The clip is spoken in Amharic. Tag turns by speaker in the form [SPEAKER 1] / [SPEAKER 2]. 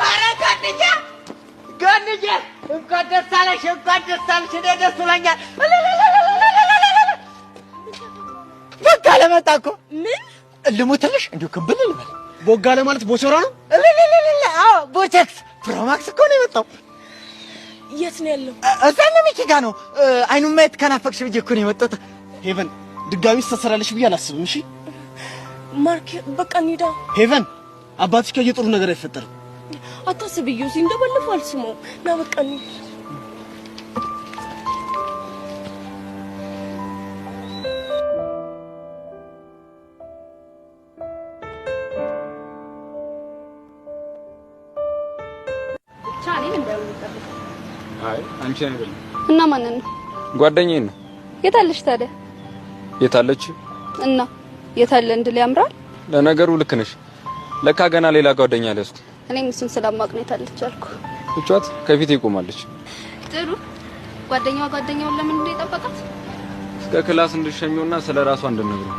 [SPEAKER 1] ኧረ ገንዬ እንኳን ደስ አለሽ እኔ ደስ ብሎኛል። በቃ ለመጣ እኮ ምን ልሙትልሽ እንዲሁ ክብል ልበል
[SPEAKER 2] ቦጋለ ማለት ቦቸራ ነው።
[SPEAKER 1] አዎ ቦቸክስ ፕሮማክስ እኮ ነው የመጣው።
[SPEAKER 3] የት ነው ያለው?
[SPEAKER 1] እዛ ነው ሚኪጋ ነው። አይኑን ማየት ከናፈቅሽ ብዬሽ እኮ ነው የመጣሁት።
[SPEAKER 2] ሄቨን ድጋሚ ትሰሰራለሽ ብዬ አላስብም። እሺ
[SPEAKER 3] ማርክ በቃ እንሂዳ።
[SPEAKER 2] ሄቨን አባትሽ ከየጥሩ ነገር አይፈጠርም።
[SPEAKER 3] አታስብ ዩሲ እንደባለፈው አልስማው። ና በቃ እንሂድ።
[SPEAKER 4] አይ አንቺ አይደለም
[SPEAKER 5] እና ማንን ነው?
[SPEAKER 4] ጓደኛዬን ነው።
[SPEAKER 5] የታለሽ ታዲያ?
[SPEAKER 4] የታለች
[SPEAKER 5] እና የታለ እንድል ያምራል።
[SPEAKER 4] ለነገሩ ልክ ነሽ። ለካ ገና ሌላ ጓደኛ አለስኩ።
[SPEAKER 5] እኔም እሱን ስለማቅነው የታለች አልኩ።
[SPEAKER 4] እቿት ከፊቴ ቆማለች።
[SPEAKER 5] ጥሩ ጓደኛውን ለምን እንደጠበቃት
[SPEAKER 4] እስከ ክላስ እንድትሸሚውና ስለራሷ እንድትነግረው